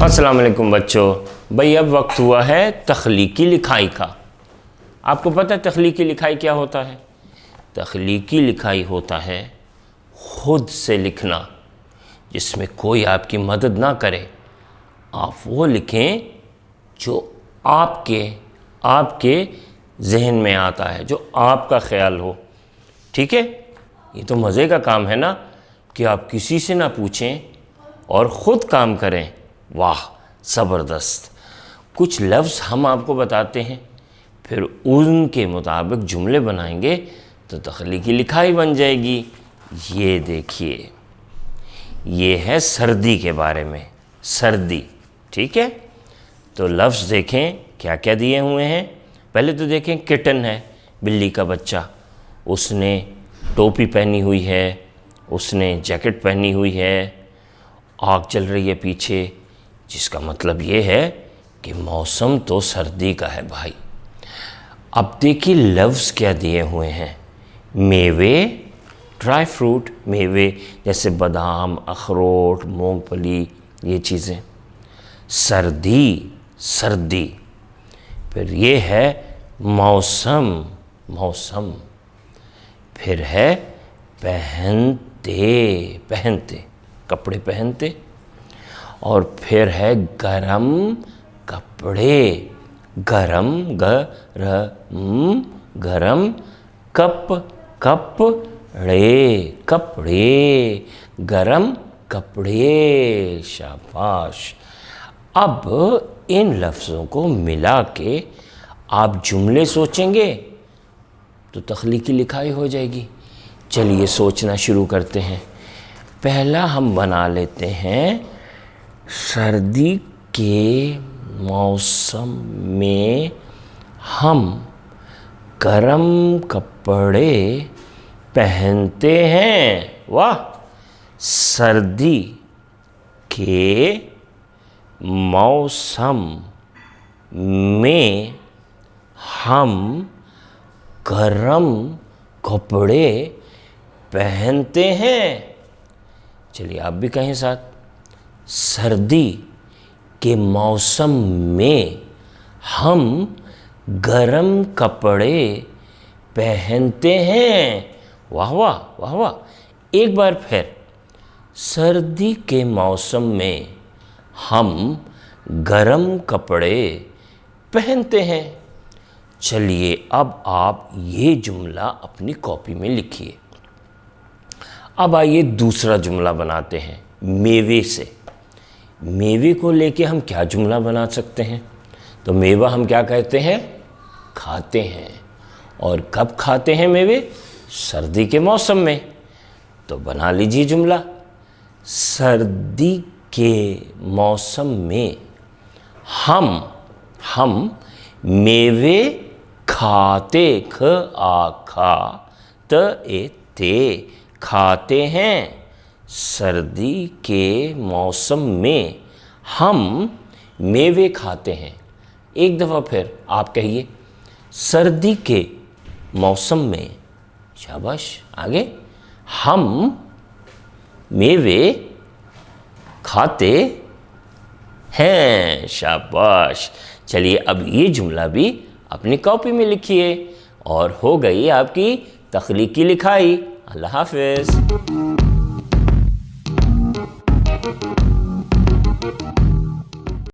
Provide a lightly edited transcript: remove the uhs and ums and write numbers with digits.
अस्सलाम वालेकुम बच्चों। भाई अब वक्त हुआ है तख्लीकी लिखाई का। आपको पता है तख्लीकी लिखाई क्या होता है? तख्लीकी लिखाई होता है खुद से लिखना, जिसमें कोई आपकी मदद ना करे। आप वो लिखें जो आपके जहन में आता है, जो आपका ख्याल हो। ठीक है, ये तो मज़े का काम है ना कि आप किसी से ना पूछें और ख़ुद काम करें। वाह, ज़बरदस्त। कुछ लफ्ज़ हम आपको बताते हैं, फिर उनके मुताबिक जुमले बनाएंगे तो तख्लीकी लिखाई बन जाएगी। ये देखिए, ये है सर्दी के बारे में। सर्दी, ठीक है। तो लफ्ज़ देखें क्या क्या दिए हुए हैं। पहले तो देखें, किटन है, बिल्ली का बच्चा। उसने टोपी पहनी हुई है, उसने जैकेट पहनी हुई है, आग चल रही है पीछे, जिसका मतलब ये है कि मौसम तो सर्दी का है भाई। अब देखिए लफ्ज़ क्या दिए हुए हैं। मेवे, ड्राई फ्रूट, मेवे जैसे बादाम, अखरोट, मूंगफली, ये चीज़ें। सर्दी, सर्दी। फिर ये है मौसम, मौसम। फिर है पहनते, पहनते, कपड़े पहनते। और फिर है गरम कपड़े, गरम, गरम, गरम, कपड़े, कपड़े, गरम कपड़े। शाबाश। अब इन लफ्ज़ों को मिला के आप जुमले सोचेंगे तो तख्लीकी लिखाई हो जाएगी। चलिए सोचना शुरू करते हैं। पहला हम बना लेते हैं, सर्दी के मौसम में हम गरम कपड़े पहनते हैं। वाह। सर्दी के मौसम में हम गरम कपड़े पहनते हैं। चलिए आप भी कहें साथ। सर्दी के मौसम में हम गरम कपड़े पहनते हैं। वाह वाह, वाह वाह। एक बार फिर, सर्दी के मौसम में हम गरम कपड़े पहनते हैं। चलिए अब आप ये जुमला अपनी कॉपी में लिखिए। अब आइए दूसरा जुमला बनाते हैं, मेवे से। मेवे को लेके हम क्या जुमला बना सकते हैं? तो मेवा हम क्या कहते हैं? खाते हैं। और कब खाते हैं मेवे? सर्दी के मौसम में। तो बना लीजिए जुमला। सर्दी के मौसम में हम मेवे खाते, ख आ खा त ए ते, खाते हैं। सर्दी के मौसम में हम मेवे खाते हैं। एक दफ़ा फिर आप कहिए, सर्दी के मौसम में, शाबाश, आगे, हम मेवे खाते हैं। शाबाश। चलिए अब ये जुमला भी अपनी कॉपी में लिखिए और हो गई आपकी तख्लीकी लिखाई। अल्लाह हाफ़िज़।